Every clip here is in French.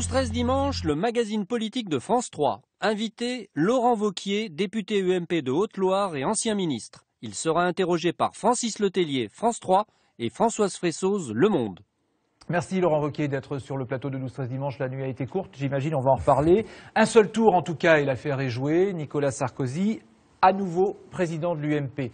12-13 dimanche, le magazine politique de France 3. Invité, Laurent Wauquiez, député UMP de Haute-Loire et ancien ministre. Il sera interrogé par Francis Letellier, France 3, et Françoise Fressoz, Le Monde. Merci Laurent Wauquiez d'être sur le plateau de 12-13 dimanche. La nuit a été courte, j'imagine, on va en reparler. Un seul tour en tout cas et l'affaire est jouée. Nicolas Sarkozy, à nouveau président de l'UMP.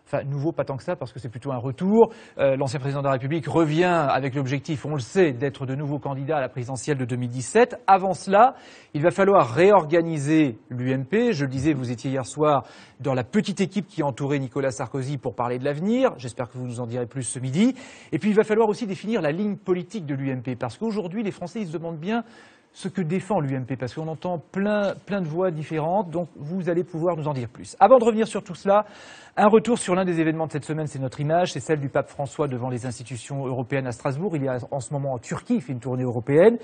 Enfin, nouveau, pas tant que ça, parce que c'est plutôt un retour. L'ancien président de la République revient avec l'objectif, on le sait, d'être de nouveau candidat à la présidentielle de 2017. Avant cela, il va falloir réorganiser l'UMP. Je le disais, vous étiez hier soir dans la petite équipe qui entourait Nicolas Sarkozy pour parler de l'avenir. J'espère que vous nous en direz plus ce midi. Et puis, il va falloir aussi définir la ligne politique de l'UMP, parce qu'aujourd'hui, les Français, ils se demandent bien ce que défend l'UMP, parce qu'on entend plein de voix différentes, donc vous allez pouvoir nous en dire plus. Avant de revenir sur tout cela, un retour sur l'un des événements de cette semaine, c'est notre image, c'est celle du pape François devant les institutions européennes à Strasbourg. Il est en ce moment en Turquie, il fait une tournée européenne.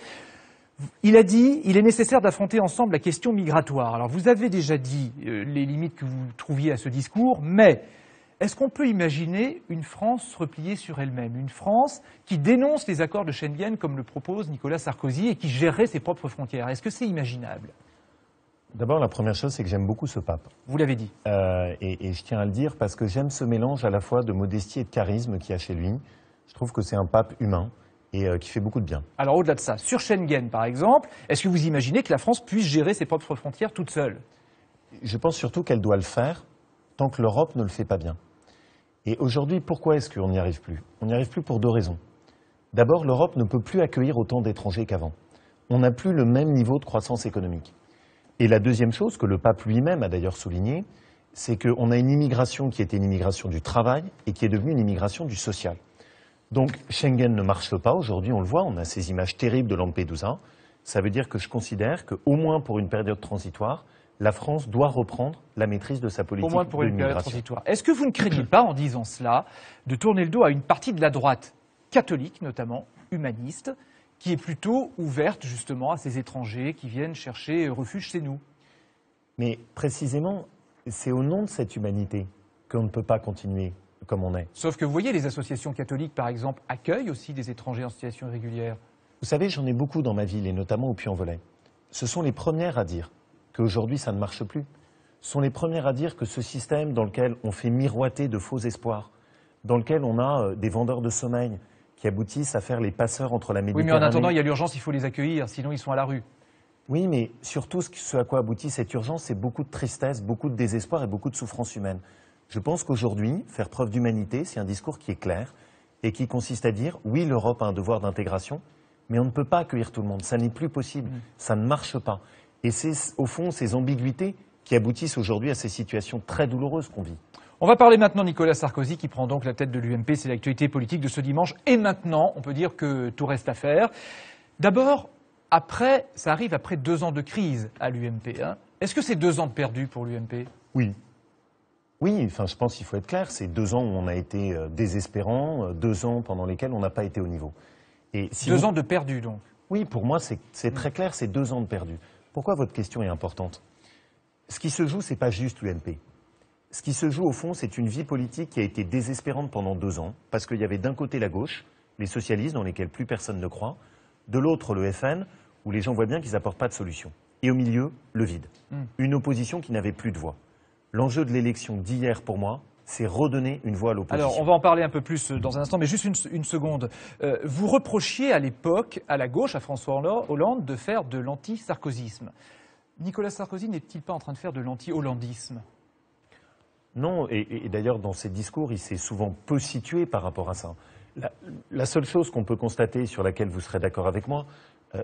Il a dit, il est nécessaire d'affronter ensemble la question migratoire. Alors vous avez déjà dit les limites que vous trouviez à ce discours, mais est-ce qu'on peut imaginer une France repliée sur elle-même, une France qui dénonce les accords de Schengen comme le propose Nicolas Sarkozy et qui gérerait ses propres frontières? Est-ce que c'est imaginable? D'abord, la première chose, c'est que j'aime beaucoup ce pape. Vous l'avez dit. Et je tiens à le dire parce que j'aime ce mélange à la fois de modestie et de charisme qu'il y a chez lui. Je trouve que c'est un pape humain et qui fait beaucoup de bien. Alors au-delà de ça, sur Schengen par exemple, est-ce que vous imaginez que la France puisse gérer ses propres frontières toute seule? Je pense surtout qu'elle doit le faire tant que l'Europe ne le fait pas bien. Et aujourd'hui, pourquoi est-ce qu'on n'y arrive plus? On n'y arrive plus pour deux raisons. D'abord, l'Europe ne peut plus accueillir autant d'étrangers qu'avant. On n'a plus le même niveau de croissance économique. Et la deuxième chose, que le pape lui-même a d'ailleurs souligné, c'est qu'on a une immigration qui était une immigration du travail et qui est devenue une immigration du social. Donc Schengen ne marche pas, aujourd'hui on le voit, on a ces images terribles de Lampedusa. Ça veut dire que je considère qu'au moins pour une période transitoire, la France doit reprendre la maîtrise de sa politique d'immigration. Au moins pour une période transitoire. Est-ce que vous ne craignez pas, en disant cela, de tourner le dos à une partie de la droite, catholique notamment, humaniste, qui est plutôt ouverte justement à ces étrangers qui viennent chercher refuge chez nous? Mais précisément, c'est au nom de cette humanité qu'on ne peut pas continuer comme on est. Sauf que vous voyez, les associations catholiques, par exemple, accueillent aussi des étrangers en situation irrégulière. Vous savez, j'en ai beaucoup dans ma ville, et notamment au Puy-en-Velay. Ce sont les premières à dire qu'aujourd'hui ça ne marche plus. Ce sont les premières à dire que ce système dans lequel on fait miroiter de faux espoirs, dans lequel on a des vendeurs de sommeil qui aboutissent à faire les passeurs entre la Méditerranée... Oui, mais en attendant, il y a l'urgence, il faut les accueillir, sinon ils sont à la rue. Oui, mais surtout, ce à quoi aboutit cette urgence, c'est beaucoup de tristesse, beaucoup de désespoir et beaucoup de souffrance humaine. Je pense qu'aujourd'hui, faire preuve d'humanité, c'est un discours qui est clair et qui consiste à dire, oui, l'Europe a un devoir d'intégration, mais on ne peut pas accueillir tout le monde. Ça n'est plus possible. Ça ne marche pas. Et c'est, au fond, ces ambiguïtés qui aboutissent aujourd'hui à ces situations très douloureuses qu'on vit. On va parler maintenant de Nicolas Sarkozy qui prend donc la tête de l'UMP. C'est l'actualité politique de ce dimanche. Et maintenant, on peut dire que tout reste à faire. D'abord, ça arrive après 2 ans de crise à l'UMP. Hein. Est-ce que c'est 2 ans de perdu pour l'UMP? Oui. Oui, enfin, je pense qu'il faut être clair. C'est 2 ans où on a été désespérants, 2 ans pendant lesquels on n'a pas été au niveau. Et si 2 ans de perdu, donc? Oui, pour moi, c'est très clair, c'est 2 ans de perdu. Pourquoi votre question est importante? Ce qui se joue, ce n'est pas juste l'UMP. Ce qui se joue, au fond, c'est une vie politique qui a été désespérante pendant 2 ans, parce qu'il y avait d'un côté la gauche, les socialistes dans lesquels plus personne ne croit, de l'autre le FN, où les gens voient bien qu'ils n'apportent pas de solution. Et au milieu, le vide. Une opposition qui n'avait plus de voix. L'enjeu de l'élection d'hier, pour moi, c'est redonner une voix à l'opposition. Alors, on va en parler un peu plus dans un instant, mais juste une seconde. Vous reprochiez à l'époque, à la gauche, à François Hollande, de faire de l'anti-sarkozysme. Nicolas Sarkozy n'est-il pas en train de faire de l'anti-hollandisme? Non, et d'ailleurs, dans ses discours, il s'est souvent peu situé par rapport à ça. La seule chose qu'on peut constater, sur laquelle vous serez d'accord avec moi,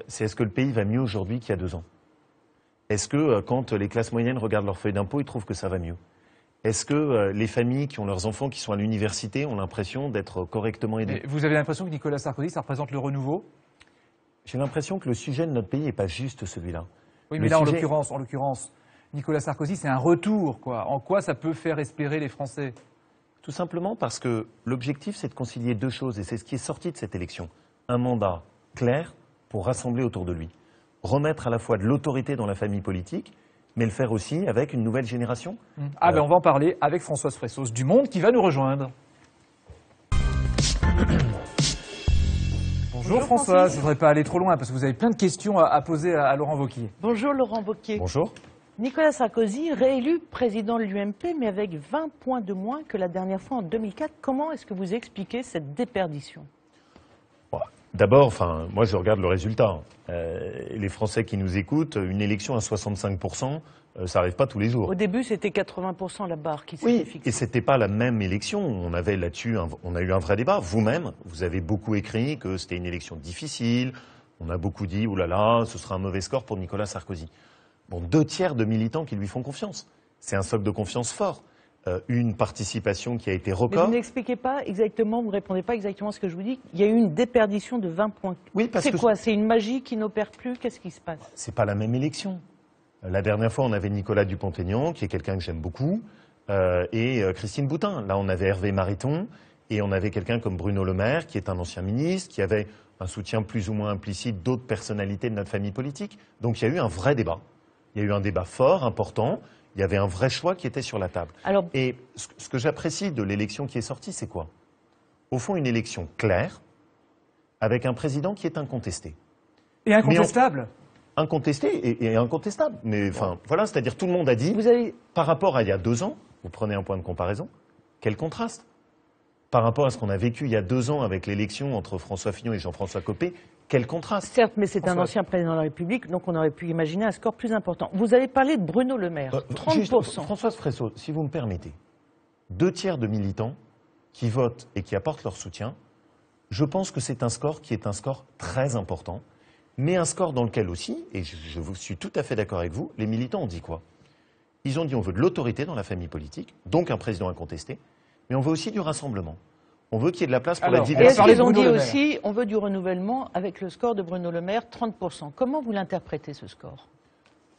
c'est est-ce que le pays va mieux aujourd'hui qu'il y a 2 ans? Est-ce que quand les classes moyennes regardent leur feuille d'impôt, ils trouvent que ça va mieux? Est-ce que les familles qui ont leurs enfants qui sont à l'université ont l'impression d'être correctement aidées? Vous avez l'impression que Nicolas Sarkozy, ça représente le renouveau? J'ai l'impression que le sujet de notre pays n'est pas juste celui-là. Oui, mais là, en l'occurrence, Nicolas Sarkozy, c'est un retour, quoi. En quoi ça peut faire espérer les Français? Tout simplement parce que l'objectif, c'est de concilier 2 choses, et c'est ce qui est sorti de cette élection. Un mandat clair pour rassembler autour de lui. Remettre à la fois de l'autorité dans la famille politique, mais le faire aussi avec une nouvelle génération. Ah ben on va en parler avec Françoise Fressoz du Monde qui va nous rejoindre. Bonjour François, je ne voudrais pas aller trop loin parce que vous avez plein de questions à poser à Laurent Wauquiez. Bonjour Laurent Wauquiez. Bonjour. Nicolas Sarkozy, réélu président de l'UMP, mais avec 20 points de moins que la dernière fois en 2004. Comment est-ce que vous expliquez cette déperdition? D'abord, moi je regarde le résultat. Les Français qui nous écoutent, une élection à 65%, ça n'arrive pas tous les jours. Au début, c'était 80% la barre qui s'était fixée. Et c'était pas la même élection. On avait là-dessus, on a eu un vrai débat. Vous-même, vous avez beaucoup écrit que c'était une élection difficile. On a beaucoup dit, oulala, ce sera un mauvais score pour Nicolas Sarkozy. Bon, 2/3 de militants qui lui font confiance. C'est un socle de confiance fort. Une participation qui a été record. Mais vous n'expliquez pas exactement, vous ne répondez pas exactement à ce que je vous dis. Il y a eu une déperdition de 20 points. Oui, parce que c'est quoi? C'est une magie qui n'opère plus? Qu'est-ce qui se passe? C'est pas la même élection. La dernière fois, on avait Nicolas Dupont-Aignan, qui est quelqu'un que j'aime beaucoup, et Christine Boutin. Là, on avait Hervé Mariton, et on avait quelqu'un comme Bruno Le Maire, qui est un ancien ministre, qui avait un soutien plus ou moins implicite d'autres personnalités de notre famille politique. Donc il y a eu un vrai débat. Il y a eu un débat fort, important. Il y avait un vrai choix qui était sur la table. Et ce que j'apprécie de l'élection qui est sortie, c'est quoi? Au fond, une élection claire, avec un président qui est incontesté. Et incontestable? Incontesté et incontestable. Mais enfin, voilà, c'est-à-dire tout le monde a dit, par rapport à il y a 2 ans, vous prenez un point de comparaison, quel contraste? Par rapport à ce qu'on a vécu il y a 2 ans avec l'élection entre François Fillon et Jean-François Copé, quel contraste? Certes, mais c'est un ancien président de la République, donc on aurait pu imaginer un score plus important. Vous avez parlé de Bruno Le Maire, 30%. Françoise Fresso, si vous me permettez, 2/3 de militants qui votent et qui apportent leur soutien, je pense que c'est un score qui est un score très important, mais un score dans lequel aussi, et je suis tout à fait d'accord avec vous, les militants ont dit quoi? Ils ont dit on veut de l'autorité dans la famille politique, donc un président incontesté, mais on veut aussi du rassemblement. On veut qu'il y ait de la place pour la diversité. Et est-ce qu'ils ont dit aussi, on veut du renouvellement avec le score de Bruno Le Maire, 30%. Comment vous l'interprétez, ce score?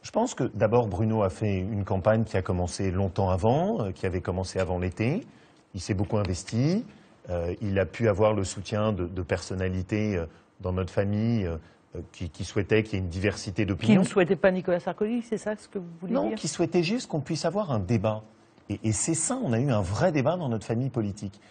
Je pense que d'abord, Bruno a fait une campagne qui a commencé longtemps avant, qui avait commencé avant l'été. Il s'est beaucoup investi. Il a pu avoir le soutien de personnalités dans notre famille qui souhaitaient qu'il y ait une diversité d'opinions. Qui ne souhaitait pas Nicolas Sarkozy, c'est ça ce que vous voulez dire? Non, qui souhaitait juste qu'on puisse avoir un débat. Et c'est ça, on a eu un vrai débat dans notre famille politique.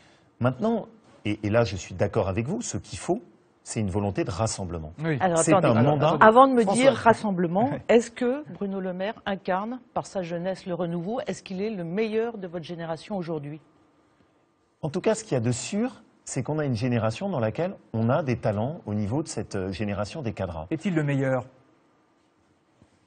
Maintenant, et là je suis d'accord avec vous, ce qu'il faut, c'est une volonté de rassemblement. Oui. Alors, c'est un mandat. Avant de me dire rassemblement, est-ce que Bruno Le Maire incarne, par sa jeunesse, le renouveau? Est-ce qu'il est le meilleur de votre génération aujourd'hui? En tout cas, ce qu'il y a de sûr, c'est qu'on a une génération dans laquelle on a des talents au niveau de cette génération des cadres. Est-il le meilleur?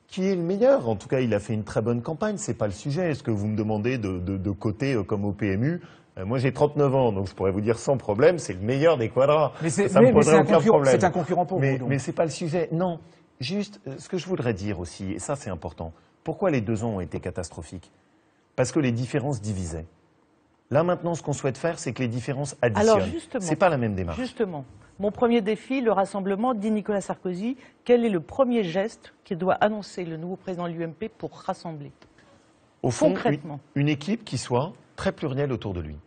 Qui est le meilleur? En tout cas, il a fait une très bonne campagne, c'est pas le sujet. Est-ce que vous me demandez de côté comme au PMU? Moi, j'ai 39 ans, donc je pourrais vous dire sans problème, c'est le meilleur des quadras. Mais c'est un concurrent pour vous. Mais c'est pas le sujet. Non, juste ce que je voudrais dire aussi, et ça c'est important, pourquoi les 2 ans ont été catastrophiques? Parce que les différences divisaient. Là maintenant, ce qu'on souhaite faire, c'est que les différences additionnent. Alors justement, c'est pas la même démarche. Justement, mon premier défi, le rassemblement, dit Nicolas Sarkozy. Quel est le premier geste qui doit annoncer le nouveau président de l'UMP pour rassembler? Au fond, concrètement, une équipe qui soit très plurielle autour de lui,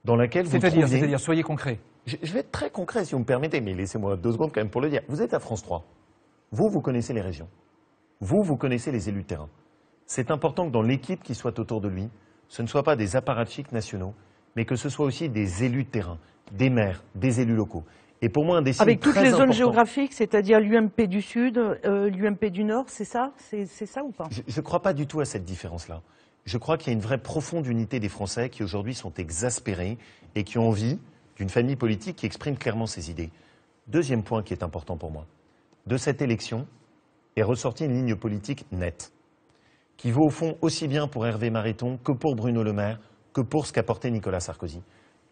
dans laquelle vous C'est-à-dire, soyez concret. Je vais être très concret si vous me permettez, mais laissez-moi 2 secondes quand même pour le dire. Vous êtes à France 3. Vous connaissez les régions. Vous connaissez les élus de terrain. C'est important que dans l'équipe qui soit autour de lui, ce ne soit pas des apparatchiks nationaux, mais que ce soit aussi des élus de terrain, des maires, des élus locaux. Et pour moi, un des signes avec toutes très les zones importants- géographiques, c'est-à-dire l'UMP du Sud, l'UMP du Nord, c'est ça? C'est ça ou pas? Je ne crois pas du tout à cette différence-là. Je crois qu'il y a une vraie profonde unité des Français qui aujourd'hui sont exaspérés et qui ont envie d'une famille politique qui exprime clairement ses idées. Deuxième point qui est important pour moi. De cette élection est ressortie une ligne politique nette, qui vaut au fond aussi bien pour Hervé Mariton que pour Bruno Le Maire, que pour ce qu'a porté Nicolas Sarkozy.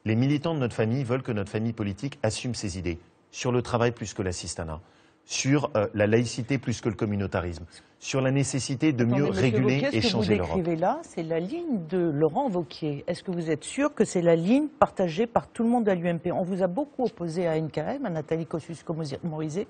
Les militants de notre famille veulent que notre famille politique assume ses idées, sur le travail plus que l'assistanat, sur la laïcité plus que le communautarisme, sur la nécessité de mieux réguler et changer l'Europe. Ce que vous décrivez là, c'est la ligne de Laurent Wauquiez. Est-ce que vous êtes sûr que c'est la ligne partagée par tout le monde à l'UMP? On vous a beaucoup opposé à NKM, à Nathalie Kosciusko-Morizet.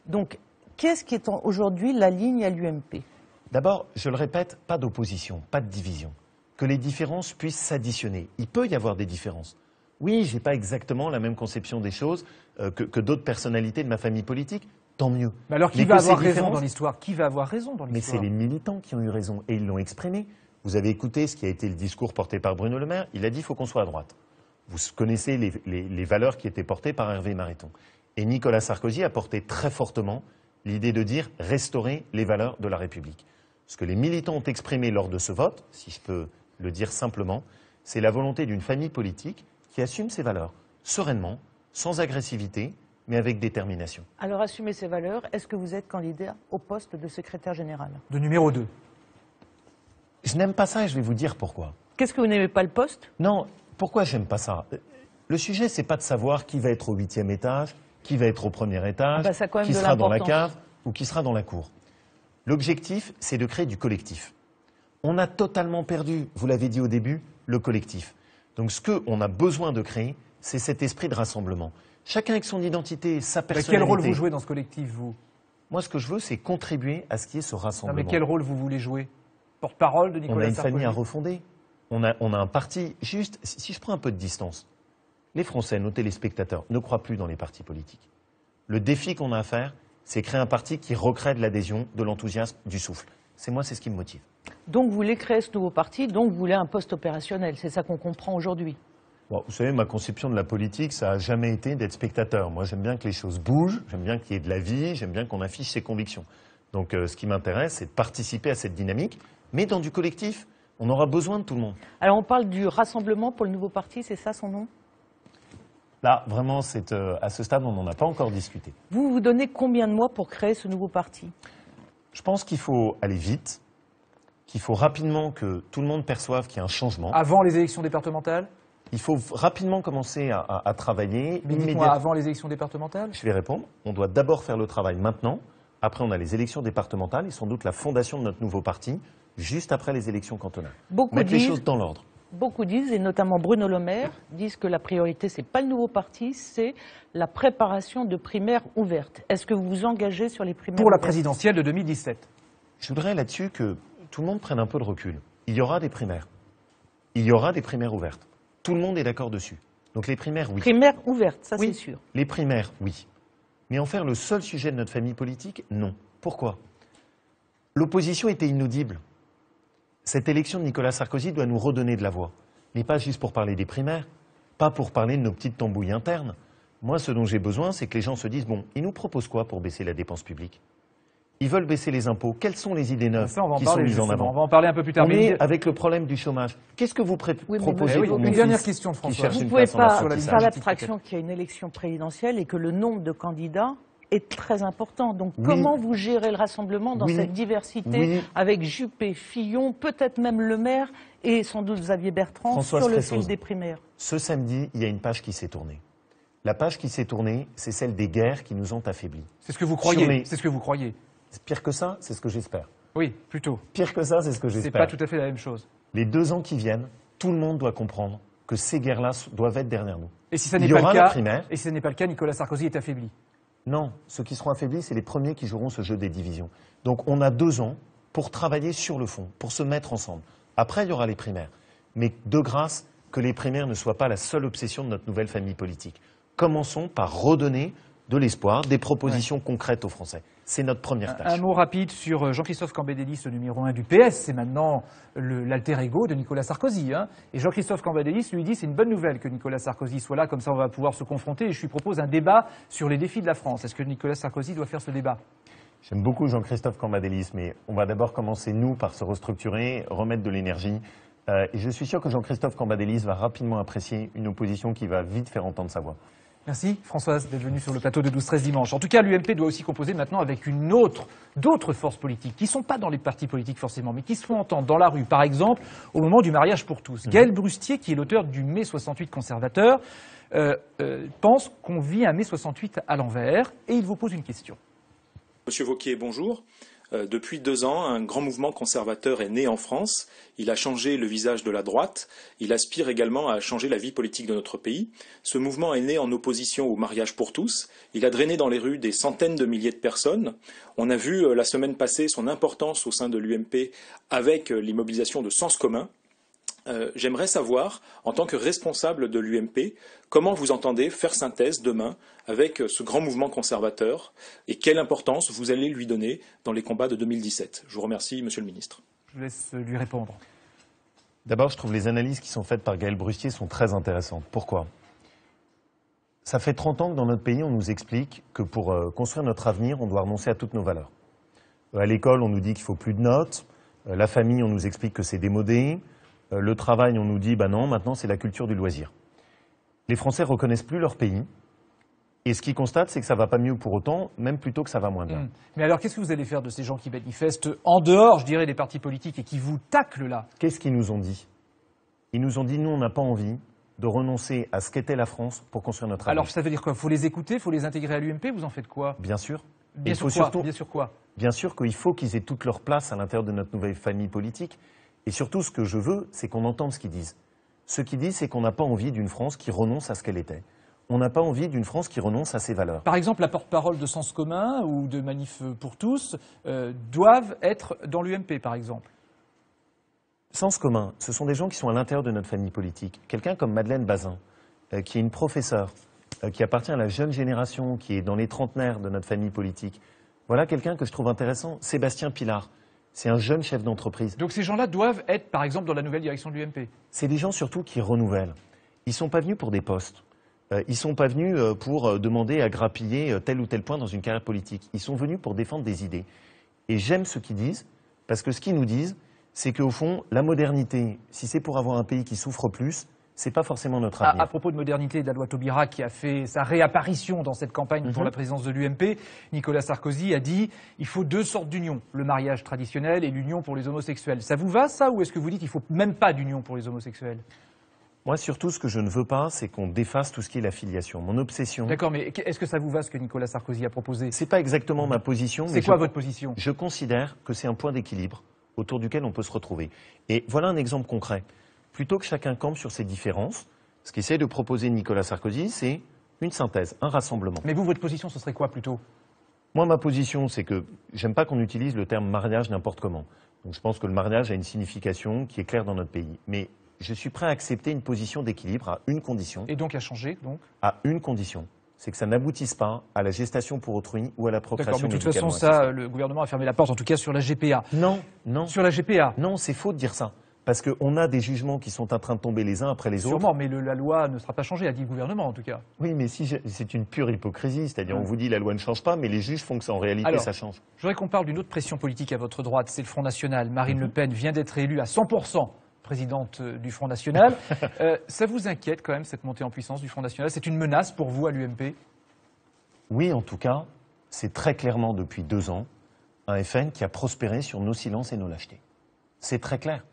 Donc, qu'est-ce qui est aujourd'hui la ligne à l'UMP? D'abord, je le répète, pas d'opposition, pas de division. Que les différences puissent s'additionner. Il peut y avoir des différences. Oui, je n'ai pas exactement la même conception des choses que d'autres personnalités de ma famille politique. Tant mieux. Mais alors, qui va avoir raison dans l'histoire? Qui va avoir raison dans l'histoire? Mais c'est les militants qui ont eu raison et ils l'ont exprimé. Vous avez écouté ce qui a été le discours porté par Bruno Le Maire. Il a dit qu'il faut qu'on soit à droite. Vous connaissez les valeurs qui étaient portées par Hervé Mariton. Et Nicolas Sarkozy a porté très fortement l'idée de dire restaurer les valeurs de la République. Ce que les militants ont exprimé lors de ce vote, si je peux le dire simplement, c'est la volonté d'une famille politique qui assume ses valeurs, sereinement, sans agressivité, mais avec détermination. Alors, assumez ces valeurs, est-ce que vous êtes candidat au poste de secrétaire général? De numéro 2. Je n'aime pas ça et je vais vous dire pourquoi. Qu'est-ce que vous n'aimez pas le poste? Non, pourquoi j'aime pas ça? Le sujet, c'est pas de savoir qui va être au 8e étage, qui va être au 1er étage, ça a quand même qui de sera dans la l'importance. cave ou qui sera dans la cour. L'objectif, c'est de créer du collectif. On a totalement perdu, vous l'avez dit au début, le collectif. Donc ce qu'on a besoin de créer, c'est cet esprit de rassemblement. Chacun avec son identité, sa personnalité. Quel rôle vous jouez dans ce collectif, vous? Moi, ce que je veux, c'est contribuer à ce qui est ce Non, rassemblement. mais quel rôle vous voulez jouer? Porte-parole de Nicolas On a une Sarkozy? famille à refonder. On a un parti. Juste, si je prends un peu de distance, les Français, nos téléspectateurs, ne croient plus dans les partis politiques. Le défi qu'on a à faire, c'est créer un parti qui recrée de l'adhésion, de l'enthousiasme, du souffle. C'est ce qui me motive. Donc, vous voulez créer ce nouveau parti, donc vous voulez un poste opérationnel. C'est ça qu'on comprend aujourd'hui. Bon, vous savez, ma conception de la politique, ça n'a jamais été d'être spectateur. Moi, j'aime bien que les choses bougent, j'aime bien qu'il y ait de la vie, j'aime bien qu'on affiche ses convictions. Donc, ce qui m'intéresse, c'est de participer à cette dynamique, mais dans du collectif. On aura besoin de tout le monde. Alors, on parle du rassemblement pour le nouveau parti, c'est ça son nom? Là, vraiment, à ce stade, on n'en a pas encore discuté. Vous vous donnez combien de mois pour créer ce nouveau parti? Je pense qu'il faut aller vite, qu'il faut rapidement que tout le monde perçoive qu'il y a un changement. Avant les élections départementales? Il faut rapidement commencer à travailler. Mais dites-moi, avant les élections départementales? Je vais répondre. On doit d'abord faire le travail maintenant. Après, on a les élections départementales et sans doute la fondation de notre nouveau parti, juste après les élections cantonales. Mettre les choses dans l'ordre. Beaucoup disent, et notamment Bruno Le Maire, disent que la priorité, ce n'est pas le nouveau parti, c'est la préparation de primaires ouvertes. Est-ce que vous vous engagez sur les primaires Pour la ouvertes? présidentielle de 2017. Je voudrais là-dessus que tout le monde prenne un peu de recul. Il y aura des primaires. Il y aura des primaires ouvertes. Tout le monde est d'accord dessus. Donc les primaires, oui. Primaires ouvertes, ça Oui. c'est sûr. Les primaires, oui. Mais en faire le seul sujet de notre famille politique, non. Pourquoi? L'opposition était inaudible. Cette élection de Nicolas Sarkozy doit nous redonner de la voix. Mais pas juste pour parler des primaires, pas pour parler de nos petites tambouilles internes. Moi, ce dont j'ai besoin, c'est que les gens se disent, bon, ils nous proposent quoi pour baisser la dépense publique? Ils veulent baisser les impôts. Quelles sont les idées neuves Ça, on va en qui parler, sont mises en justement. avant? On va en parler un peu plus tard. On Mais est avec le problème du chômage. Qu'est-ce que vous proposez oui, pour une mon dernière fils question de qui François. cherche Vous une ne pouvez place en pas apprentissage? faire l'abstraction qu'il y a une élection présidentielle et que le nombre de candidats est très important. Donc Oui. comment vous gérez le rassemblement dans Oui. cette diversité Oui. avec Juppé, Fillon, peut-être même Le Maire et sans doute Xavier Bertrand Françoise sur le Fressoz. fil des primaires? Ce samedi, il y a une page qui s'est tournée. La page qui s'est tournée, c'est celle des guerres qui nous ont affaiblis. C'est ce que vous croyez. Sur les- C'est ce que vous croyez. Pire que ça, c'est ce que j'espère. Oui, plutôt. Pire que ça, c'est ce que C'est j'espère. pas tout à fait la même chose. Les 2 ans qui viennent, tout le monde doit comprendre que ces guerres-là doivent être derrière nous. Et si ça Il n'est y pas aura le la cas, primaire. et si ce n'est pas le cas, Nicolas Sarkozy est affaibli. Non, ceux qui seront affaiblis, c'est les premiers qui joueront ce jeu des divisions. Donc on a 2 ans pour travailler sur le fond, pour se mettre ensemble. Après, il y aura les primaires. Mais de grâce, que les primaires ne soient pas la seule obsession de notre nouvelle famille politique. Commençons par redonner de l'espoir, des propositions concrètes aux Français. C'est notre première tâche. Un mot rapide sur Jean-Christophe Cambadélis, le numéro 1 du PS. C'est maintenant l'alter ego de Nicolas Sarkozy. Hein. Et Jean-Christophe Cambadélis lui dit c'est une bonne nouvelle que Nicolas Sarkozy soit là, comme ça on va pouvoir se confronter. Et je lui propose un débat sur les défis de la France. Est-ce que Nicolas Sarkozy doit faire ce débat? J'aime beaucoup Jean-Christophe Cambadélis, mais on va d'abord commencer, nous, par se restructurer, remettre de l'énergie. Et je suis sûr que Jean-Christophe Cambadélis va rapidement apprécier une opposition qui va vite faire entendre sa voix. Merci Françoise d'être venue sur le plateau de 12-13 dimanche. En tout cas, l'UMP doit aussi composer maintenant avec d'autres forces politiques qui ne sont pas dans les partis politiques forcément, mais qui se font entendre dans la rue. Par exemple, au moment du mariage pour tous. Gaël Brustier, qui est l'auteur du mai 68 conservateur, pense qu'on vit un mai 68 à l'envers et il vous pose une question. Monsieur Wauquiez, bonjour. Depuis 2 ans, un grand mouvement conservateur est né en France. Il a changé le visage de la droite. Il aspire également à changer la vie politique de notre pays. Ce mouvement est né en opposition au mariage pour tous. Il a drainé dans les rues des centaines de milliers de personnes. On a vu la semaine passée son importance au sein de l'UMP avec l'immobilisation de Sens commun. J'aimerais savoir, en tant que responsable de l'UMP, comment vous entendez faire synthèse demain avec ce grand mouvement conservateur et quelle importance vous allez lui donner dans les combats de 2017. Je vous remercie, Monsieur le Ministre. Je vous laisse lui répondre. D'abord, je trouve les analyses qui sont faites par Gaël Brustier sont très intéressantes. Pourquoi? Ça fait 30 ans que dans notre pays, on nous explique que pour construire notre avenir, on doit renoncer à toutes nos valeurs. À l'école, on nous dit qu'il faut plus de notes. La famille, on nous explique que c'est démodé. Le travail, on nous dit, bah non, maintenant c'est la culture du loisir. Les Français reconnaissent plus leur pays. Et ce qu'ils constatent, c'est que ça va pas mieux pour autant, même plutôt que ça va moins bien. Mais alors, qu'est-ce que vous allez faire de ces gens qui manifestent en dehors, je dirais, des partis politiques et qui vous taclent là? Qu'est-ce qu'ils nous ont dit? Ils nous ont dit, nous, on n'a pas envie de renoncer à ce qu'était la France pour construire notre avenir. Alors, ça veut dire quoi? Il faut les écouter, il faut les intégrer à l'UMP, vous en faites quoi? Bien sûr. Bien sûr quoi? Bien sûr quoi? Bien sûr qu'il faut qu'ils aient toute leur place à l'intérieur de notre nouvelle famille politique. Et surtout, ce que je veux, c'est qu'on entende ce qu'ils disent. Ce qu'ils disent, c'est qu'on n'a pas envie d'une France qui renonce à ce qu'elle était. On n'a pas envie d'une France qui renonce à ses valeurs. Par exemple, la porte-parole de Sens commun ou de Manif pour tous doivent être dans l'UMP, par exemple. Sens commun, ce sont des gens qui sont à l'intérieur de notre famille politique. Quelqu'un comme Madeleine Bazin, qui est une professeure, qui appartient à la jeune génération, qui est dans les trentenaires de notre famille politique. Voilà quelqu'un que je trouve intéressant. Sébastien Pilard, c'est un jeune chef d'entreprise. Donc ces gens-là doivent être, par exemple, dans la nouvelle direction de l'UMP. C'est des gens surtout qui renouvellent. Ils ne sont pas venus pour des postes. Ils ne sont pas venus pour demander à grappiller tel ou tel point dans une carrière politique. Ils sont venus pour défendre des idées. Et j'aime ce qu'ils disent, parce que ce qu'ils nous disent, c'est qu'au fond, la modernité, si c'est pour avoir un pays qui souffre plus, c'est pas forcément notre avenir. À propos de modernité, de la loi Taubira qui a fait sa réapparition dans cette campagne pour la présidence de l'UMP, Nicolas Sarkozy a dit il faut deux sortes d'union, le mariage traditionnel et l'union pour les homosexuels. Ça vous va ça, ou est-ce que vous dites qu'il ne faut même pas d'union pour les homosexuels? Moi, surtout, ce que je ne veux pas, c'est qu'on défasse tout ce qui est la filiation. Mon obsession... D'accord, mais est-ce que ça vous va ce que Nicolas Sarkozy a proposé? C'est pas exactement ma position. C'est quoi votre position? Je considère que c'est un point d'équilibre autour duquel on peut se retrouver. Et voilà un exemple concret. Plutôt que chacun campe sur ses différences, ce qu'essaie de proposer Nicolas Sarkozy, c'est une synthèse, un rassemblement. Mais vous, votre position, ce serait quoi plutôt? Moi, ma position, c'est que j'aime pas qu'on utilise le terme mariage n'importe comment. Donc je pense que le mariage a une signification qui est claire dans notre pays. Mais je suis prêt à accepter une position d'équilibre à une condition. Et donc à changer, donc? À une condition. C'est que ça n'aboutisse pas à la gestation pour autrui ou à la procréation. D'accord, mais de toute façon, ça, le gouvernement a fermé la porte, en tout cas sur la GPA. Non, non. Sur la GPA? Non, c'est faux de dire ça. Parce qu'on a des jugements qui sont en train de tomber les uns après les autres. Sûrement, mais la loi ne sera pas changée, a dit le gouvernement en tout cas. Oui, mais si c'est une pure hypocrisie, c'est-à-dire on vous dit la loi ne change pas, mais les juges font que ça en réalité Alors, ça change. Je voudrais qu'on parle d'une autre pression politique à votre droite, c'est le Front National. Marine Le Pen vient d'être élue à 100% présidente du Front National. Ça vous inquiète quand même cette montée en puissance du Front National? C'est une menace pour vous à l'UMP? Oui, en tout cas, c'est très clairement depuis 2 ans un FN qui a prospéré sur nos silences et nos lâchetés. C'est très clair.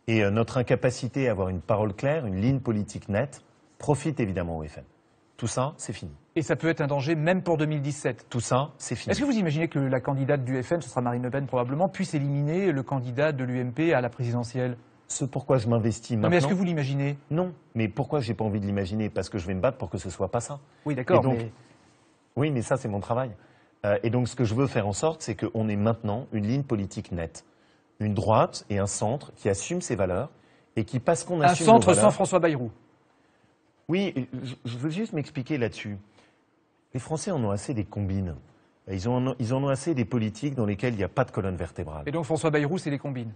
Et notre incapacité à avoir une parole claire, une ligne politique nette, profite évidemment au FN. Tout ça, c'est fini. Et ça peut être un danger même pour 2017. Tout ça, c'est fini. Est-ce que vous imaginez que la candidate du FN, ce sera Marine Le Pen probablement, puisse éliminer le candidat de l'UMP à la présidentielle? Ce pourquoi je m'investis maintenant... Mais est-ce que vous l'imaginez? Non. Mais pourquoi j'ai pas envie de l'imaginer? Parce que je vais me battre pour que ce soit pas ça. Oui, d'accord, donc, mais... Oui, mais ça, c'est mon travail. Et donc, ce que je veux faire en sorte, c'est qu'on ait maintenant une ligne politique nette. Une droite et un centre qui assument ses valeurs et qui, parce qu'on assume un centre nos valeurs... sans François Bayrou. Oui, je veux juste m'expliquer là-dessus. Les Français en ont assez des combines. Ils en ont assez des politiques dans lesquelles il n'y a pas de colonne vertébrale. Et donc François Bayrou, c'est les combines?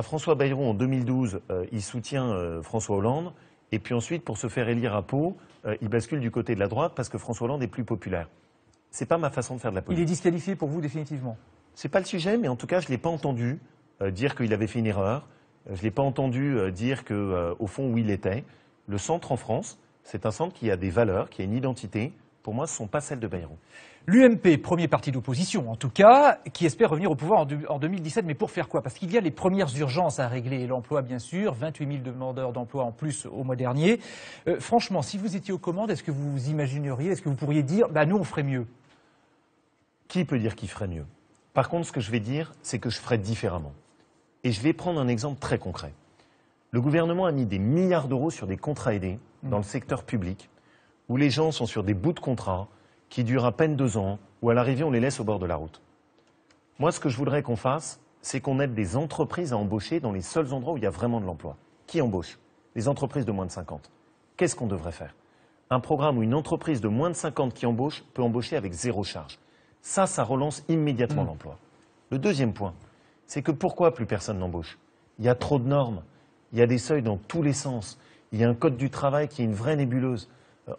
François Bayrou, en 2012, il soutient François Hollande. Et puis ensuite, pour se faire élire à Pau, il bascule du côté de la droite parce que François Hollande est plus populaire. C'est pas ma façon de faire de la politique. Il est disqualifié pour vous définitivement? C'est pas le sujet, mais en tout cas, je l'ai pas entendu dire qu'il avait fait une erreur. Je l'ai pas entendu dire que, au fond, où il était. Le centre en France, c'est un centre qui a des valeurs, qui a une identité. Pour moi, ce ne sont pas celles de Bayrou. L'UMP, premier parti d'opposition en tout cas, qui espère revenir au pouvoir en 2017, mais pour faire quoi? Parce qu'il y a les premières urgences à régler, et l'emploi bien sûr, 28 000 demandeurs d'emploi en plus au mois dernier. Franchement, si vous étiez aux commandes, est-ce que vous imagineriez, est-ce que vous pourriez dire, nous on ferait mieux? Qui peut dire qu'il ferait mieux? Par contre, ce que je vais dire, c'est que je ferais différemment. Et je vais prendre un exemple très concret. Le gouvernement a mis des milliards d'euros sur des contrats aidés dans le secteur public, où les gens sont sur des bouts de contrats qui durent à peine 2 ans, où à l'arrivée on les laisse au bord de la route. Moi, ce que je voudrais qu'on fasse, c'est qu'on aide des entreprises à embaucher dans les seuls endroits où il y a vraiment de l'emploi. Qui embauche? Les entreprises de moins de 50. Qu'est-ce qu'on devrait faire? Un programme où une entreprise de moins de 50 qui embauche peut embaucher avec 0 charge. Ça relance immédiatement l'emploi. Le deuxième point, c'est que pourquoi plus personne n'embauche? Il y a trop de normes, il y a des seuils dans tous les sens, il y a un code du travail qui est une vraie nébuleuse.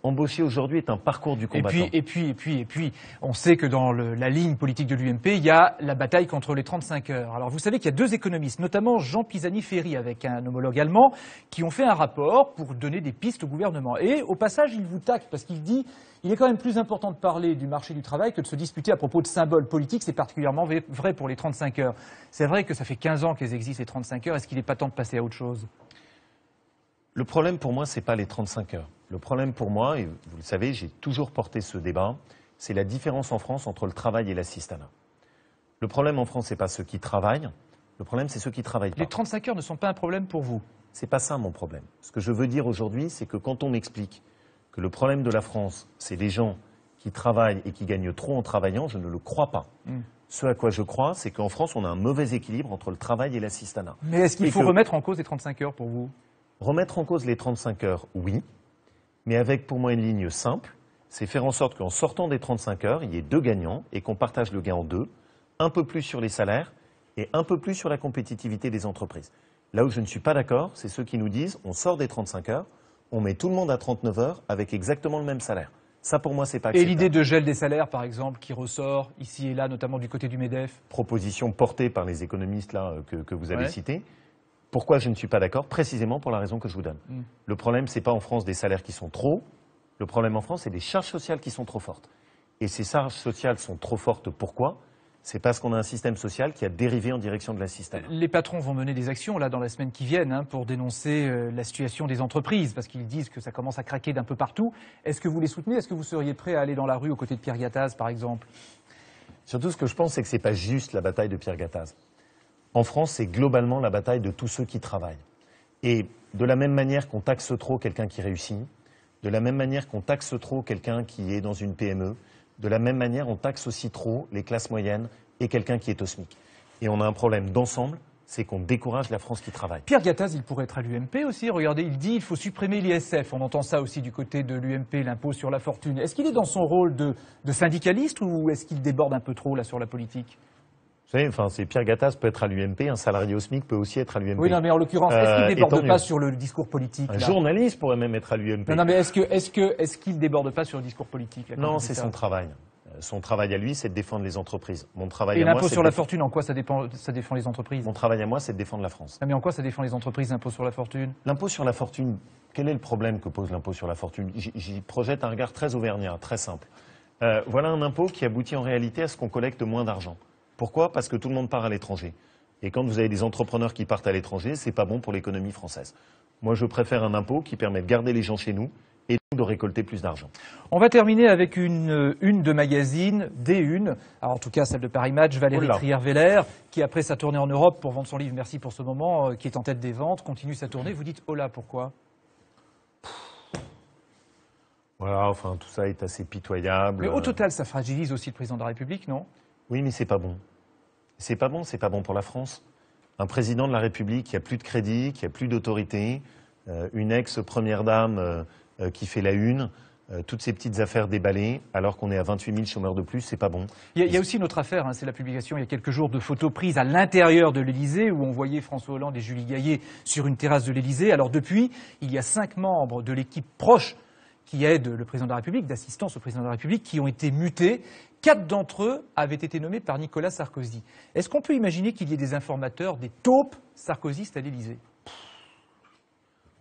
Embaucher aujourd'hui est un parcours du combattant. Et puis, on sait que dans la ligne politique de l'UMP, il y a la bataille contre les 35 heures. Alors vous savez qu'il y a deux économistes, notamment Jean Pisani-Ferry avec un homologue allemand, qui ont fait un rapport pour donner des pistes au gouvernement. Et au passage, il vous tacle parce qu'il dit il est quand même plus important de parler du marché du travail que de se disputer à propos de symboles politiques. C'est particulièrement vrai pour les 35 heures. C'est vrai que ça fait 15 ans qu'elles existent, les 35 heures. Est-ce qu'il n'est pas temps de passer à autre chose ? Le problème pour moi, ce n'est pas les 35 heures. Le problème pour moi, et vous le savez, j'ai toujours porté ce débat, c'est la différence en France entre le travail et l'assistanat. Le problème en France, ce n'est pas ceux qui travaillent, le problème, c'est ceux qui travaillent pas. Les 35 heures ne sont pas un problème pour vous ? C'est pas ça mon problème. Ce que je veux dire aujourd'hui, c'est que quand on m'explique que le problème de la France, c'est les gens qui travaillent et qui gagnent trop en travaillant, je ne le crois pas. Ce à quoi je crois, c'est qu'en France, on a un mauvais équilibre entre le travail et l'assistanat. Mais est-ce qu'il faut remettre en cause les 35 heures pour vous ? Remettre en cause les 35 heures, oui, mais avec pour moi une ligne simple, c'est faire en sorte qu'en sortant des 35 heures, il y ait deux gagnants et qu'on partage le gain en deux, un peu plus sur les salaires et un peu plus sur la compétitivité des entreprises. Là où je ne suis pas d'accord, c'est ceux qui nous disent on sort des 35 heures, on met tout le monde à 39 heures avec exactement le même salaire. Ça, pour moi, c'est pas acceptable. Et l'idée de gel des salaires, par exemple, qui ressort ici et là, notamment du côté du MEDEF ? Proposition portée par les économistes là, que vous avez cités. Pourquoi je ne suis pas d'accord ? Précisément pour la raison que je vous donne. Le problème, ce n'est pas en France des salaires qui sont trop. Le problème en France, c'est des charges sociales qui sont trop fortes. Et ces charges sociales sont trop fortes, pourquoi ? C'est parce qu'on a un système social qui a dérivé en direction de l'assistanat. Les patrons vont mener des actions là dans la semaine qui viennent pour dénoncer la situation des entreprises, parce qu'ils disent que ça commence à craquer d'un peu partout. Est-ce que vous les soutenez ? Est-ce que vous seriez prêt à aller dans la rue aux côtés de Pierre Gattaz, par exemple ? Surtout, ce que je pense, c'est que ce n'est pas juste la bataille de Pierre Gattaz. En France, c'est globalement la bataille de tous ceux qui travaillent. Et de la même manière qu'on taxe trop quelqu'un qui réussit, de la même manière qu'on taxe trop quelqu'un qui est dans une PME, de la même manière on taxe aussi trop les classes moyennes et quelqu'un qui est au SMIC. Et on a un problème d'ensemble, c'est qu'on décourage la France qui travaille. Pierre Gattaz, il pourrait être à l'UMP aussi. Regardez, il dit qu'il faut supprimer l'ISF. On entend ça aussi du côté de l'UMP, l'impôt sur la fortune. Est-ce qu'il est dans son rôle de syndicaliste ou est-ce qu'il déborde un peu trop là sur la politique ? Vous savez, c'est Pierre Gattaz peut être à l'UMP, un salarié au SMIC peut aussi être à l'UMP. Oui, non, mais en l'occurrence, est-ce qu'il ne déborde pas sur le discours politique ? Un journaliste pourrait même être à l'UMP. Non, mais est-ce qu'il ne déborde pas sur le discours politique là, non, c'est son travail. Son travail à lui, c'est de défendre les entreprises. Mon travail et à moi, l'impôt sur la fortune, en quoi ça défend les entreprises ? Mon travail à moi, c'est de défendre la France. Non, mais en quoi ça défend les entreprises, l'impôt sur la fortune ? L'impôt sur la fortune, quel est le problème que pose l'impôt sur la fortune ? J'y projette un regard très auvergnat, très simple. Voilà un impôt qui aboutit en réalité à ce qu'on collecte moins d'argent. Pourquoi ? Parce que tout le monde part à l'étranger. Et quand vous avez des entrepreneurs qui partent à l'étranger, c'est pas bon pour l'économie française. Moi, je préfère un impôt qui permet de garder les gens chez nous et de récolter plus d'argent. On va terminer avec une de magazine, des unes. Alors, en tout cas, celle de Paris Match, Valérie Trierweiler, qui après sa tournée en Europe pour vendre son livre, merci pour ce moment, qui est en tête des ventes, continue sa tournée. Vous dites, oh là, pourquoi ? Voilà, enfin, tout ça est assez pitoyable. Mais au total, ça fragilise aussi le président de la République, non ? Oui, mais c'est pas bon. C'est pas bon pour la France. Un président de la République qui a plus de crédit, qui a plus d'autorité, une ex-première dame qui fait la une, toutes ces petites affaires déballées, alors qu'on est à 28 000 chômeurs de plus, c'est pas bon. Il y a aussi une autre affaire, c'est la publication il y a quelques jours de photos prises à l'intérieur de l'Élysée, où on voyait François Hollande et Julie Gaillet sur une terrasse de l'Élysée. Alors depuis, il y a 5 membres de l'équipe proche qui aident le président de la République, d'assistance au président de la République, qui ont été mutés. 4 d'entre eux avaient été nommés par Nicolas Sarkozy. Est-ce qu'on peut imaginer qu'il y ait des informateurs, des taupes sarkozystes à l'Élysée ?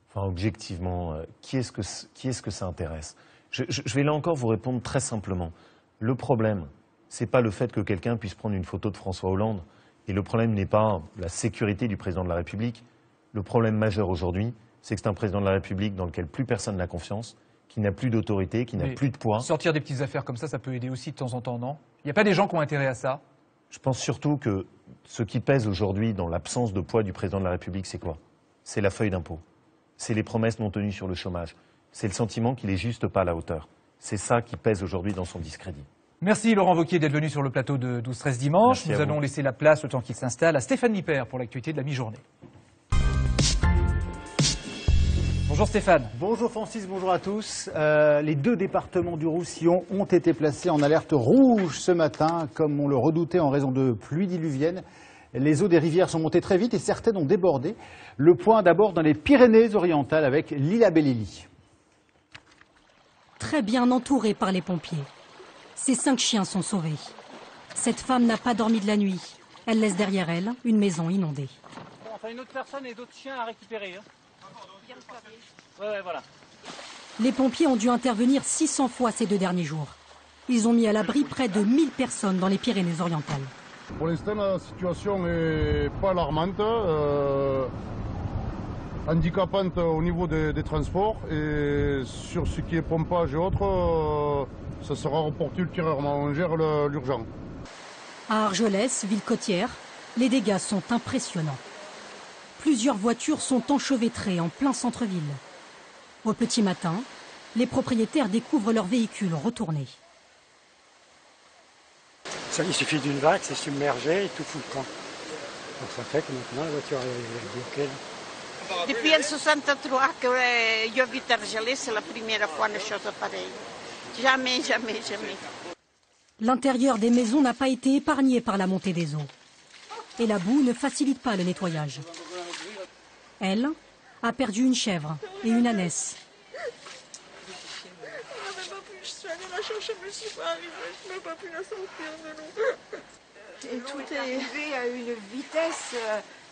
Enfin, objectivement, qui est-ce que ça intéresse ? Je vais là encore vous répondre très simplement. Le problème, ce n'est pas le fait que quelqu'un puisse prendre une photo de François Hollande. Et le problème n'est pas la sécurité du président de la République. Le problème majeur aujourd'hui, c'est que c'est un président de la République dans lequel plus personne n'a confiance, qui n'a plus d'autorité, qui n'a plus de poids. Sortir des petites affaires comme ça peut aider aussi de temps en temps, non ? Il n'y a pas des gens qui ont intérêt à ça ? Je pense surtout que ce qui pèse aujourd'hui dans l'absence de poids du président de la République, c'est quoi ? C'est la feuille d'impôt. C'est les promesses non tenues sur le chômage. C'est le sentiment qu'il n'est juste pas à la hauteur. C'est ça qui pèse aujourd'hui dans son discrédit. Merci Laurent Wauquiez d'être venu sur le plateau de 12-13 dimanche. Nous allons laisser la place, le temps qu'il s'installe, à Stéphane Lippert pour l'actualité de la mi-journée. Bonjour Stéphane. Bonjour Francis, bonjour à tous. Les 2 départements du Roussillon ont été placés en alerte rouge ce matin, comme on le redoutait en raison de pluies diluviennes. Les eaux des rivières sont montées très vite et certaines ont débordé. Le point d'abord dans les Pyrénées-Orientales avec l'Illa Bellili. très bien entourée par les pompiers. Ses 5 chiens sont sauvés. Cette femme n'a pas dormi de la nuit. Elle laisse derrière elle une maison inondée. Enfin, une autre personne et d'autres chiens à récupérer. Ouais, voilà. Les pompiers ont dû intervenir 600 fois ces 2 derniers jours. Ils ont mis à l'abri près de 1000 personnes dans les Pyrénées-Orientales. Pour l'instant, la situation n'est pas alarmante, handicapante au niveau des transports. Et sur ce qui est pompage et autres, ça sera reporté ultérieurement. On gère l'urgence. À Argelès, ville côtière, les dégâts sont impressionnants. Plusieurs voitures sont enchevêtrées en plein centre-ville. Au petit matin, les propriétaires découvrent leurs véhicules retournés. Ça, il suffit d'une vague, c'est submergé et tout fout le camp. Donc ça fait que maintenant la voiture est bloquée. Depuis 1963 que j'habite à Argelès, c'est la première fois une chose pareille. Jamais, jamais, jamais. L'intérieur des maisons n'a pas été épargné par la montée des eaux. Et la boue ne facilite pas le nettoyage. Elle a perdu une chèvre et une ânesse. Je suis allée la chercher, je ne suis pas arrivée, je n'ai pas pu la sortir de l'eau. Et tout est arrivé à une vitesse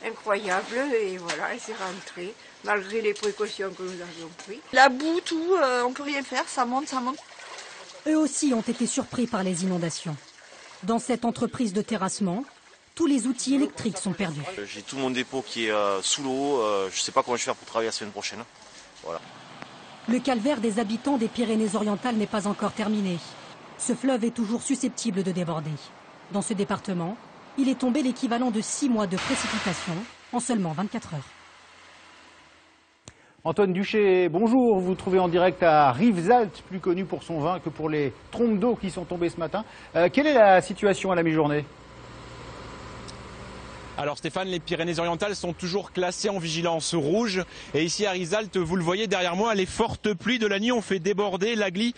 incroyable et voilà, elle s'est rentrée, malgré les précautions que nous avions prises. La boue, tout, on ne peut rien faire, ça monte, ça monte. Eux aussi ont été surpris par les inondations. Dans cette entreprise de terrassement, tous les outils électriques sont perdus. J'ai tout mon dépôt qui est sous l'eau, je ne sais pas comment je vais faire pour travailler la semaine prochaine. Voilà. Le calvaire des habitants des Pyrénées-Orientales n'est pas encore terminé. Ce fleuve est toujours susceptible de déborder. Dans ce département, il est tombé l'équivalent de 6 mois de précipitations en seulement 24 heures. Antoine Duché, bonjour. Vous vous trouvez en direct à Rivesaltes, plus connu pour son vin que pour les trompes d'eau qui sont tombées ce matin. Quelle est la situation à la mi-journée ? Alors Stéphane, les Pyrénées-Orientales sont toujours classées en vigilance rouge. Et ici à Rivesaltes, vous le voyez derrière moi, les fortes pluies de la nuit ont fait déborder l'Agly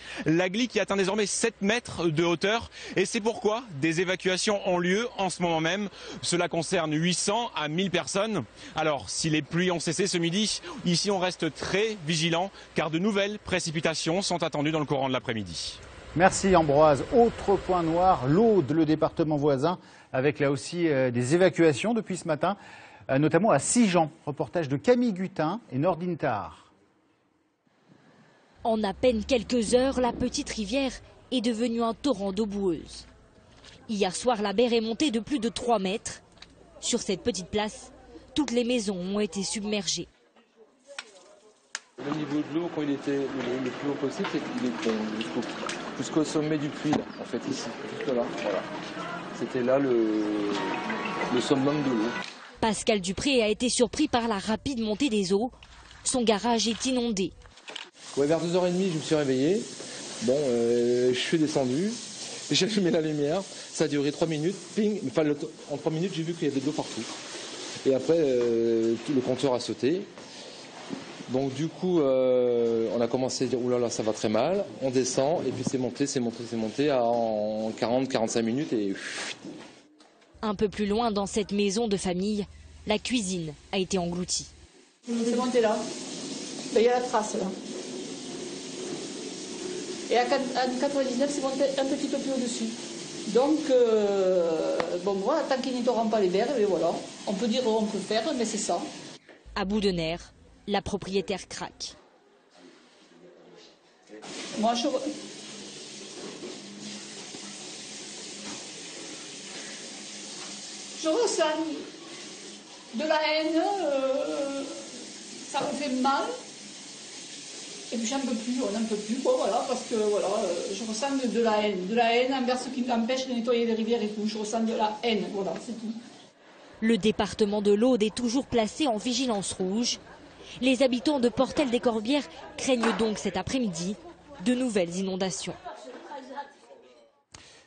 qui atteint désormais 7 mètres de hauteur. Et c'est pourquoi des évacuations ont lieu en ce moment même. Cela concerne 800 à 1000 personnes. Alors si les pluies ont cessé ce midi, ici on reste très vigilant car de nouvelles précipitations sont attendues dans le courant de l'après-midi. Merci Ambroise. Autre point noir, l'Aude, le département voisin, avec là aussi des évacuations depuis ce matin, notamment à Sigean. Reportage de Camille Gutin et Nordine Tahar. En à peine quelques heures, la petite rivière est devenue un torrent d'eau boueuse. Hier soir, la berre est montée de plus de 3 mètres. Sur cette petite place, toutes les maisons ont été submergées. Le niveau de l'eau, quand il était le plus haut possible, c'est qu'il est jusqu'au sommet du puits, là, en fait, ici, jusque là, voilà. C'était là le summum de l'eau. Pascal Dupré a été surpris par la rapide montée des eaux. Son garage est inondé. Ouais, vers 2h30, je me suis réveillé. Bon, je suis descendu, j'ai allumé la lumière. Ça a duré 3 minutes. Ping, enfin, en 3 minutes, j'ai vu qu'il y avait de l'eau partout. Et après, le compteur a sauté. Donc du coup, on a commencé à dire « oulala, ça va très mal ». On descend et puis c'est monté en 40-45 minutes et... Un peu plus loin, dans cette maison de famille, la cuisine a été engloutie. C'est monté là. Il y a la trace là. Et à 99, c'est monté un petit peu plus au-dessus. Donc, bon voilà, tant qu'ils n'auront pas les verres, et voilà. On peut dire, on peut faire, mais c'est ça. À bout de nerfs, la propriétaire craque. Moi, je ressens de la haine, ça me fait mal. Et puis j'en peux plus, on n'en peut plus, quoi, voilà, parce que voilà, je ressens de la haine envers ceux qui m'empêchent de nettoyer les rivières et tout. Je ressens de la haine, voilà, c'est tout. Le département de l'Aude est toujours placé en vigilance rouge. Les habitants de Portel-des-Corbières craignent donc cet après-midi de nouvelles inondations.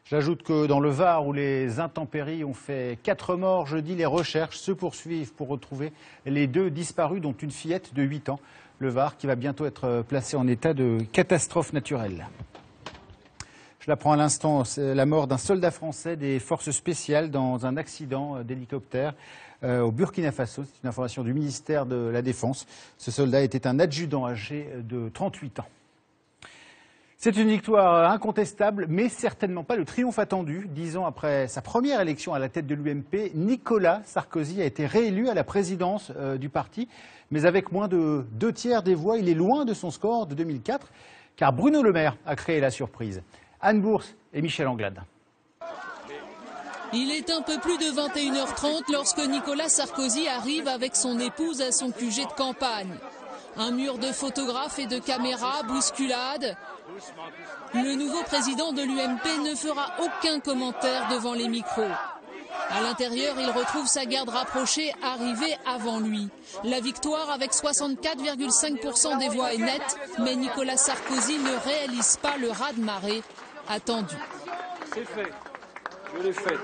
J'ajoute que dans le Var, où les intempéries ont fait 4 morts jeudi, les recherches se poursuivent pour retrouver les 2 disparus, dont une fillette de 8 ans. Le Var qui va bientôt être placé en état de catastrophe naturelle. Je l'apprends à l'instant, c'est la mort d'un soldat français des forces spéciales dans un accident d'hélicoptère au Burkina Faso. C'est une information du ministère de la Défense. Ce soldat était un adjudant âgé de 38 ans. C'est une victoire incontestable, mais certainement pas le triomphe attendu. 10 ans après sa première élection à la tête de l'UMP, Nicolas Sarkozy a été réélu à la présidence du parti. Mais avec moins de 2/3 des voix, il est loin de son score de 2004, car Bruno Le Maire a créé la surprise. Anne Bourse et Michel Anglade. Il est un peu plus de 21h30 lorsque Nicolas Sarkozy arrive avec son épouse à son QG de campagne. Un mur de photographes et de caméras, bousculade. Le nouveau président de l'UMP ne fera aucun commentaire devant les micros. À l'intérieur, il retrouve sa garde rapprochée arrivée avant lui. La victoire avec 64,5% des voix est nette, mais Nicolas Sarkozy ne réalise pas le raz-de-marée attendu. C'est fait, je l'ai fait.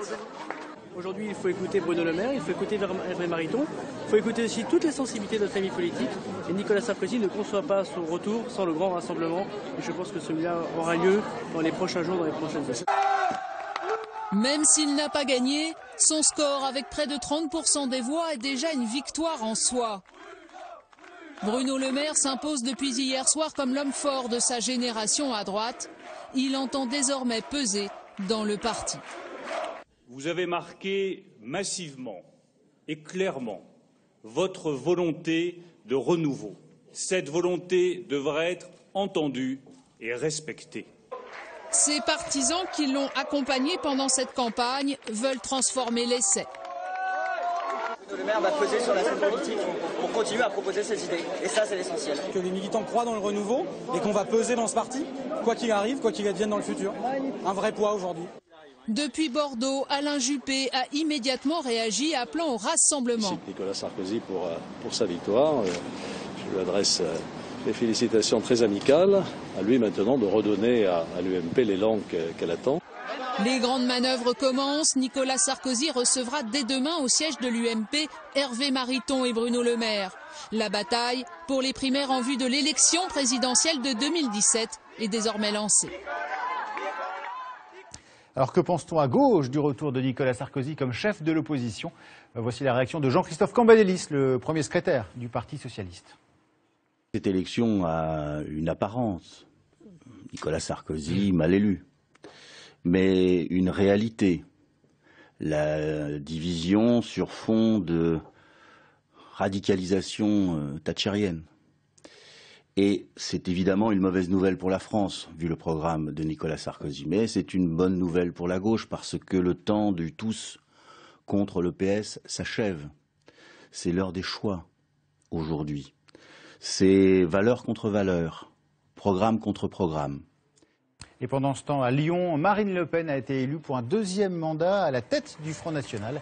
Aujourd'hui, il faut écouter Bruno Le Maire, il faut écouter Hervé Mariton, il faut écouter aussi toutes les sensibilités de notre famille politique. Et Nicolas Sarkozy ne conçoit pas son retour sans le grand rassemblement. Et je pense que celui-là aura lieu dans les prochains jours, dans les prochaines années. Même s'il n'a pas gagné, son score avec près de 30% des voix est déjà une victoire en soi. Bruno Le Maire s'impose depuis hier soir comme l'homme fort de sa génération à droite. Il entend désormais peser dans le parti. Vous avez marqué massivement et clairement votre volonté de renouveau. Cette volonté devra être entendue et respectée. Ses partisans qui l'ont accompagné pendant cette campagne veulent transformer l'essai. Bruno Le Maire va peser sur la scène politique pour continuer à proposer ses idées. Et ça, c'est l'essentiel. Que les militants croient dans le renouveau et qu'on va peser dans ce parti, quoi qu'il arrive, quoi qu'il advienne dans le futur. Un vrai poids aujourd'hui. Depuis Bordeaux, Alain Juppé a immédiatement réagi appelant au rassemblement. Merci Nicolas Sarkozy pour sa victoire. Je lui adresse des félicitations très amicales. À lui maintenant de redonner à l'UMP l'élan qu'elle attend. Les grandes manœuvres commencent. Nicolas Sarkozy recevra dès demain au siège de l'UMP Hervé Mariton et Bruno Le Maire. La bataille pour les primaires en vue de l'élection présidentielle de 2017 est désormais lancée. Alors que pense-t-on à gauche du retour de Nicolas Sarkozy comme chef de l'opposition? Voici la réaction de Jean-Christophe Cambadélis, le premier secrétaire du Parti socialiste. Cette élection a une apparence. Nicolas Sarkozy mal élu. Mais une réalité. La division sur fond de radicalisation thatchérienne. Et c'est évidemment une mauvaise nouvelle pour la France, vu le programme de Nicolas Sarkozy. Mais c'est une bonne nouvelle pour la gauche, parce que le temps du tous contre le PS s'achève. C'est l'heure des choix, aujourd'hui. C'est valeur contre valeur, programme contre programme. Et pendant ce temps, à Lyon, Marine Le Pen a été élue pour un deuxième mandat à la tête du Front National,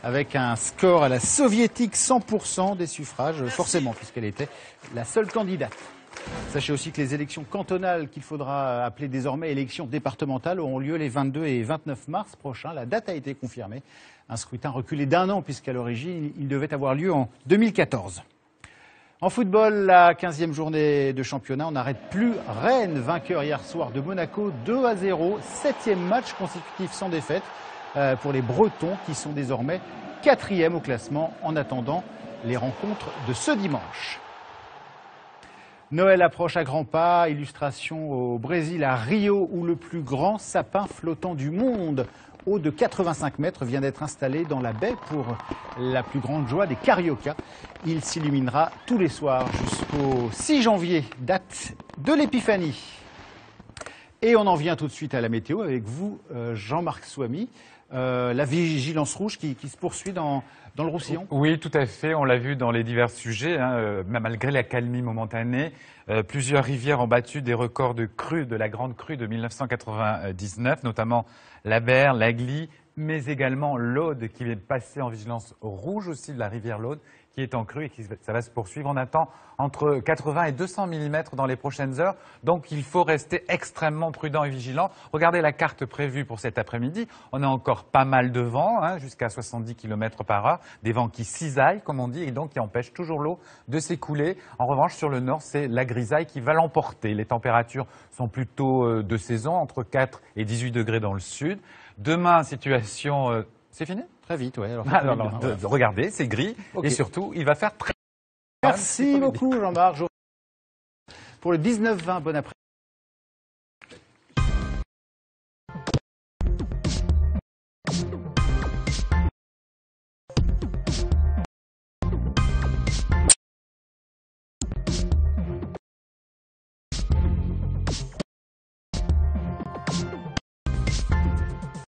avec un score à la soviétique, 100% des suffrages, forcément, puisqu'elle était la seule candidate. Sachez aussi que les élections cantonales, qu'il faudra appeler désormais élections départementales, auront lieu les 22 et 29 mars prochains. La date a été confirmée. Un scrutin reculé d'1 an, puisqu'à l'origine, il devait avoir lieu en 2014. En football, la 15e journée de championnat, on n'arrête plus. Rennes, vainqueur hier soir de Monaco, 2-0. 7e match consécutif sans défaite pour les Bretons, qui sont désormais 4e au classement en attendant les rencontres de ce dimanche. Noël approche à grands pas, illustration au Brésil, à Rio, où le plus grand sapin flottant du monde, haut de 85 mètres, vient d'être installé dans la baie pour la plus grande joie des Cariocas. Il s'illuminera tous les soirs jusqu'au 6 janvier, date de l'Épiphanie. Et on en vient tout de suite à la météo avec vous, Jean-Marc Souamy. La vigilance rouge qui se poursuit dans le Roussillon. Oui, tout à fait. On l'a vu dans les divers sujets. Malgré la calmie momentanée, plusieurs rivières ont battu des records de crue, de la grande crue de 1999, notamment la Berre, la Glie, mais également l'Aude qui est passée en vigilance rouge aussi, de la rivière l'Aude, qui est en crue et ça va se poursuivre. On attend entre 80 et 200 mm dans les prochaines heures. Donc il faut rester extrêmement prudent et vigilant. Regardez la carte prévue pour cet après-midi. On a encore pas mal de vent, jusqu'à 70 km par heure. Des vents qui cisaillent, comme on dit, et donc qui empêchent toujours l'eau de s'écouler. En revanche, sur le nord, c'est la grisaille qui va l'emporter. Les températures sont plutôt de saison, entre 4 et 18 degrés dans le sud. Demain, situation... C'est fini? Très vite, oui. Regardez, c'est gris. Okay. Et surtout, il va faire très... Merci beaucoup, Jean-Marc. Pour le 19-20, bon après-midi.